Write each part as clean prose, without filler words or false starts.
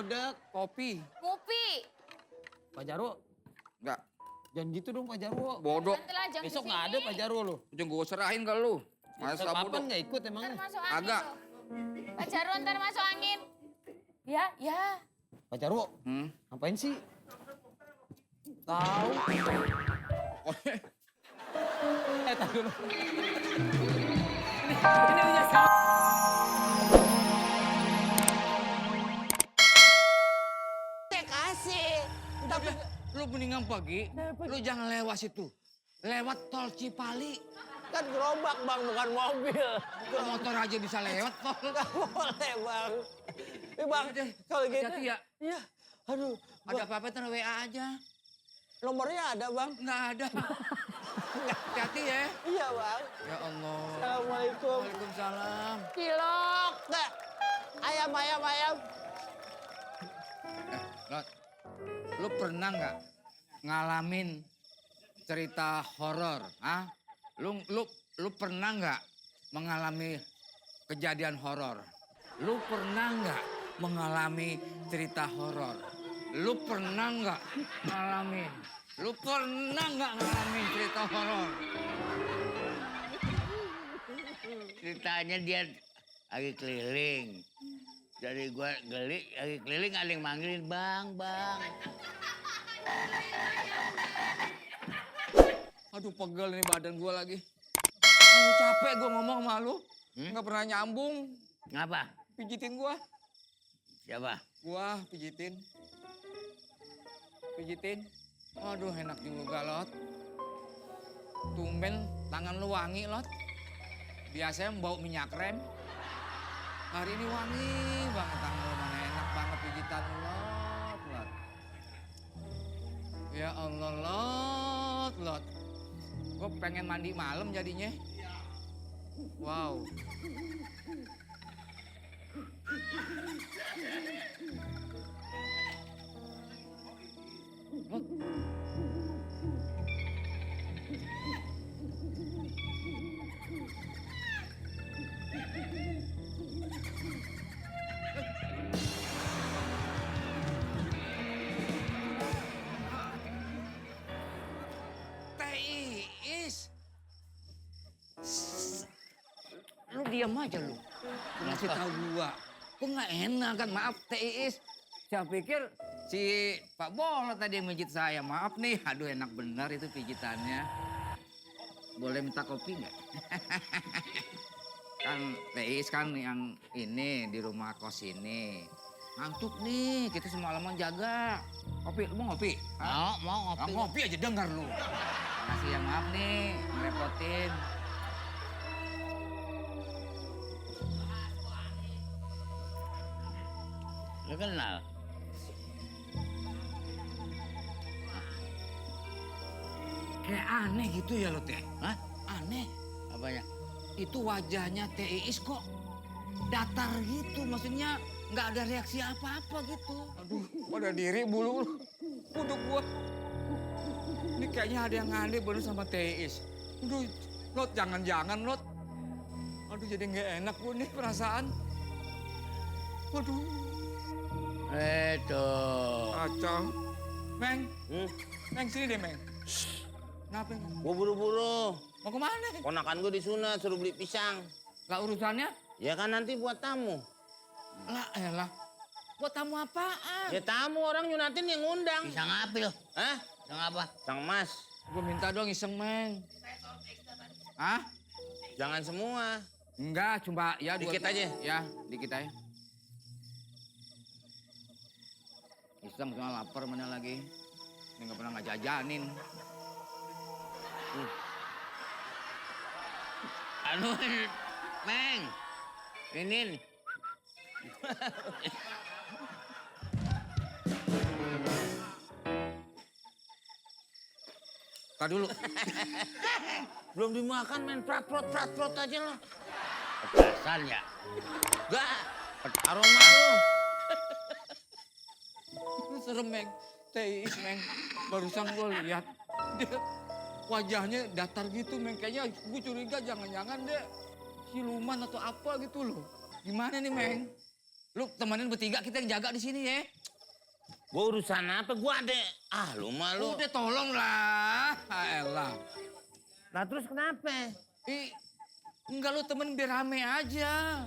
gudeg, kopi. Ngopi. Pak Jarwo, Enggak, jangan gitu dong Pak Jarwo. bodoh. Nanti lah, jangan Besok kesini. nggak ada Pak Jarwo lo. Jangan gue serahin ke lu. Masa Kapan bodoh. nggak ikut Ntar emangnya? masuk angin Agak. tuh. Pak Jarwo ntar masuk angin. Ya, ya. Pak Jarwo, ngapain sih? Tahu. Oh, Tahu dulu. Ini punya saya. Kasih. Udah, lu mendingan pagi, lu jangan lewat situ. Lewat tol Cipali. Kan gerobak bang, bukan mobil. Kok motor aja bisa lewat tol. Gak boleh bang. Bang, kalau gitu. Hati-hati ya. Iya. Aduh. Ada apa-apa ntar WA aja. Nomornya ada bang. Nggak ada. Hati-hati ya. Iya bang. Ya Allah. Assalamualaikum. Waalaikumsalam. Cilok. Nggak. Ayam. Lot, lu pernah nggak ngalamin cerita horor? Ah, lu pernah nggak mengalami kejadian horor? Lu pernah nggak mengalami cerita horor? Lu pernah nggak ngalamin? Lu pernah nggak ngalamin cerita horor? Ceritanya dia lagi keliling. Dari gua geli, lagi keliling ada yang manggilin, bang. Aduh pegel nih badan gua lagi. Aduh capek gua ngomong sama lu. Nggak pernah nyambung. Ngapa? Pijitin gua. Siapa? Gua pijitin. Aduh enak juga, Lot. Tumben tangan lu wangi, Lot. Biasanya bau minyak rem. Hari ini wangi banget tangan lu, mana enak banget pijitan lu, Lot. Ya Allah, Lot. Gue pengen mandi malam jadinya. Wow. Lot. Iis. Lu diam aja lu. Ngasih tahu gua. Kok nggak enak kan? Maaf Teh Iis. Saya pikir si Pak Bolo tadi yang mijit saya. Maaf nih. Aduh enak benar itu pijitannya. Boleh minta kopi nggak? Kan Teh Iis kan yang ini di rumah kos ini. Ngantuk nih, kita semalaman jaga. Kopi, lu mau ngopi? Mau ngopi. Ngopi aja dengar lu. Makasih ya, maaf nih, ngerepotin. Lu kenal? Kayak aneh gitu ya lo, Teh. Hah? Aneh. Apanya? Itu wajahnya Teh Iis kok datar gitu. Maksudnya nggak ada reaksi apa-apa gitu. Aduh, pada diri bulu kuduk gua. Ini kayaknya ada yang aneh bener sama Teh Iis. Aduh, Lot jangan-jangan, Lot. Aduh, jadi nggak enak gua nih perasaan. Waduh. Tuh. Kacau. Meng, Meng sini deh, Meng. Kenapa, Meng? Gue buru-buru. Mau kemana? Ponakan gue disunat, suruh beli pisang. Lah urusannya? Ya kan nanti buat tamu. Lah elah. Buat tamu apaan? Ya tamu orang nyunatin yang ngundang. Pisang apa lo? Hah? Pisang apa? Sang Mas. Gue minta dong iseng, Meng. Hah? Jangan semua. Enggak, cuma ya Dikit dua- aja? Ya, dikit aja. Iseng cuma lapar mana lagi. Ini nggak pernah ngajajanin. Anu, Meng. Ini. Tar dulu. Belum dimakan main prat-prot aja lah. Petasan ya? Enggak. Aroma lu. Serem, Meng. Teh Iis, Meng. Barusan gue lihat. Dia wajahnya datar gitu, Meng. Kayaknya gue curiga jangan-jangan dia siluman atau apa gitu loh. Gimana nih, Meng? Lu temenin bertiga, kita yang jaga di sini ya. Gua urusan apa? Gua ada. Ah, lu mah lu. Udah tolong lah. Elah. Lah terus kenapa? Enggak lu temen biar rame aja.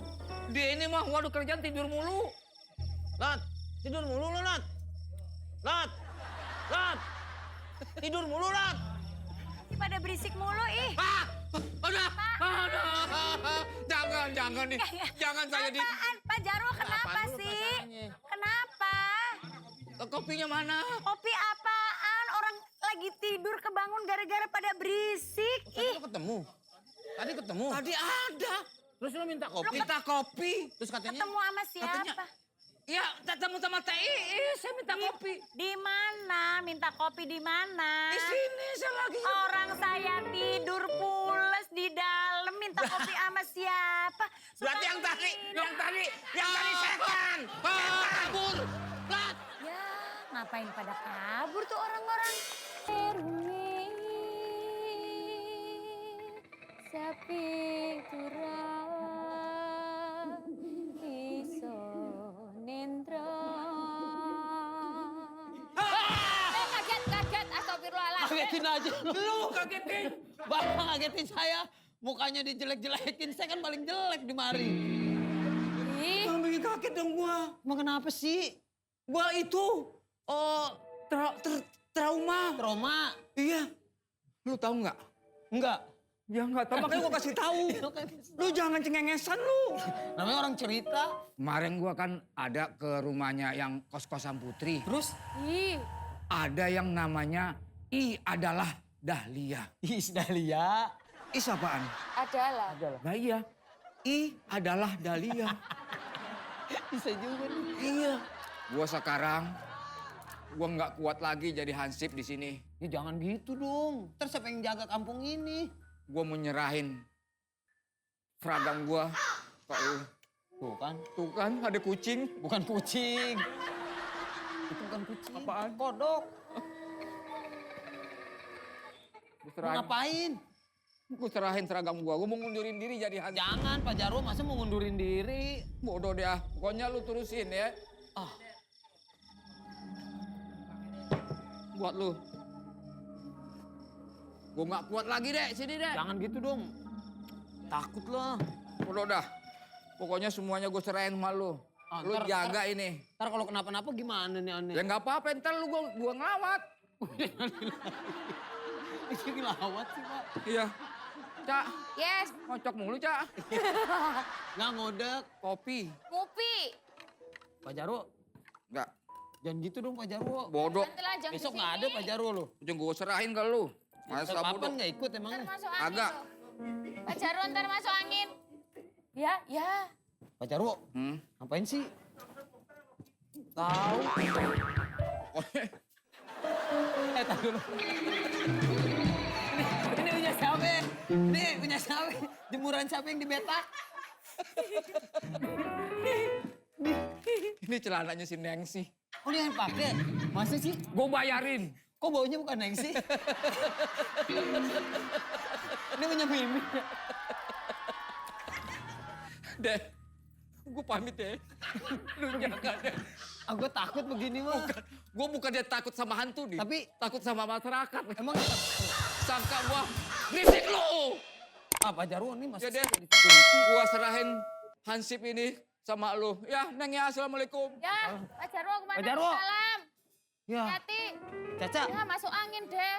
Dia ini mah waduh kerjaan tidur mulu. Lot, tidur mulu lu, Lot. Lot. Lot. Tidur mulu, Lot. Pada berisik mulu, ih. Aduh. Jangan nih. Jangan saya di... Apaan? Pak Jarwo kenapa Apaan dulu sih? masalahnya? Kenapa? Kopinya mana? Kopi apaan? Orang lagi tidur kebangun gara-gara pada berisik. Tadi lu ketemu. Tadi ketemu. Tadi ada. Terus lu minta kopi. Minta kopi. Terus katanya Ketemu sama siapa? Katanya, ya ketemu sama TI, saya minta kopi. Di mana? Minta kopi di mana? Di sini saya lagi. Orang saya tidur pules di dalam minta kopi sama siapa? berarti yang tadi setan. Kabur. Lat. Ya, ngapain pada kabur tuh orang-orang? Sapi turang iso nendra. Kaget, astagfirullahaladzim. Kagetin aja lu. Lu kagetin. Bang, ngagetin saya. Mukanya dijelek-jelekin, saya kan paling jelek di mari. Ih, Jangan bikin kaget dong gua. Emang kenapa sih? Gua itu trauma. Trauma? Iya. Lu tahu nggak? Enggak. Ya nggak tahu, makanya gua kasih tahu. Lu jangan cengengesan lu. Namanya orang cerita. Kemarin gua kan ada ke rumahnya yang kos-kosan Putri. Terus? ih. Ada yang namanya I adalah Dahlia. Is Dahlia. Is apaan? Adalah. Nah iya. I adalah Dahlia. Bisa juga nih. Iya. Gua sekarang, gua nggak kuat lagi jadi hansip di sini. Ya jangan gitu dong. Terus siapa yang jaga kampung ini? Gua mau nyerahin seragam gua ke lu. Tuh kan. Tuh kan ada kucing. Bukan kucing. Itu bukan kucing. Apaan? Kodok. Gua Mau serahin, ngapain? gua serahin seragam gua. Gua mau ngundurin diri jadi hansip. Jangan Pak Jarwo, masa mau ngundurin diri? Bodoh deh ah. Pokoknya lu terusin ya. Ah, Buat lu. Gua nggak kuat lagi deh, sini deh. jangan gitu dong. Takut lah. Bodoh dah. Pokoknya semuanya gua serahin sama lu. Ah, Lu ntar- jaga ini. Ntar kalau kenapa-napa gimana nih aneh? Ya nggak apa-apa, ntar lu gua ngelawat. Ini ngelawat sih Pak. Iya. Cak, Yes, ngocok mulu Cak. Nggak ngodek. Kopi. ngopi. Pak Jarwo, Nggak. jangan gitu dong Pak Jarwo. Bodoh. Nanti lajang Besok di nggak ada sini. Pak Jarwo loh. Ujung gua serahin ke lu. Besok Masa kapan bodoh. nggak ikut Ntar emangnya? masuk angin. Agak. loh. Pak Jarwo ntar masuk angin. Ya, ya. Pak Jarwo, ngapain sih? Tahu. Tahu dulu. Ini punya siapa? Ini punya siapa? Jemuran siapa yang di beta? Ini celananya si Nengsi. Oh dia yang pakai? Masa sih? Gua bayarin. Kok baunya bukan Neng sih? Ini punya Mimi. Deh. Gua pamit deh. Lu jaga deh. Aku takut begini mah. Gua bukan dia takut sama hantu nih. Tapi- takut sama masyarakat. Emang Sangka gua berisik lu. Pak Jarwo ini masih Ya deh. di security. Gua serahin hansip ini sama lu. Ya, Neng ya, assalamualaikum. Ya, Pak Jarwo kemana? Pak Jarwo. Salam. Ya, Hati. Caca. Ya, masuk angin deh.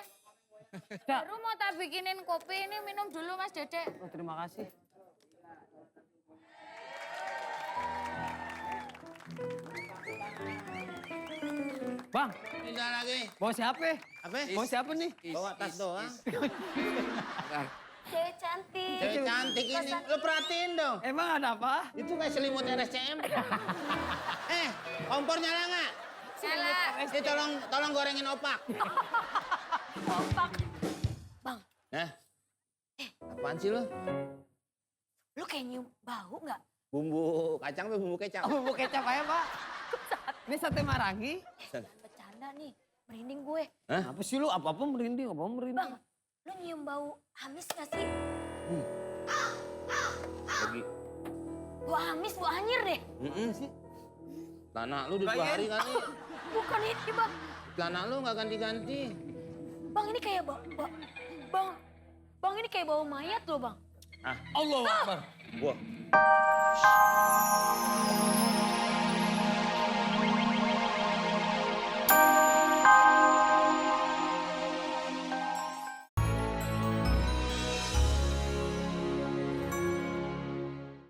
Cak. Baru mau tak bikinin kopi ini minum dulu Mas Dede. Oh, terima kasih. Bang, Pindah lagi. bawa siapa? Apa? Bawa siapa nih? Bawa tas doang. Bentar. Cewek cantik. Cewek cantik ini. Lu perhatiin dong. Emang ada apa? Itu kayak selimut RSCM. Kompor nyala nggak? Nyala. Tolong gorengin opak. Kompak. Bang, Nah, apaan sih lu? lu kayak nyium bau nggak? Bumbu kacang apa bumbu kecap? Bumbu kecap aja, Pak. Ini sate marangi. Jangan bercanda nih, merinding gue. Apa sih lu? Apa-apa merinding, apa-apa merinding. Bang, lu nyium bau amis nggak sih? Lagi. Bau amis, bau anyir deh. Sih. Tanah lu udah 2 hari kali. Bukan ini bang. Celana lu nggak ganti-ganti. Bang ini kayak bang ini kayak bau mayat loh bang. Allah Akbar. Wah.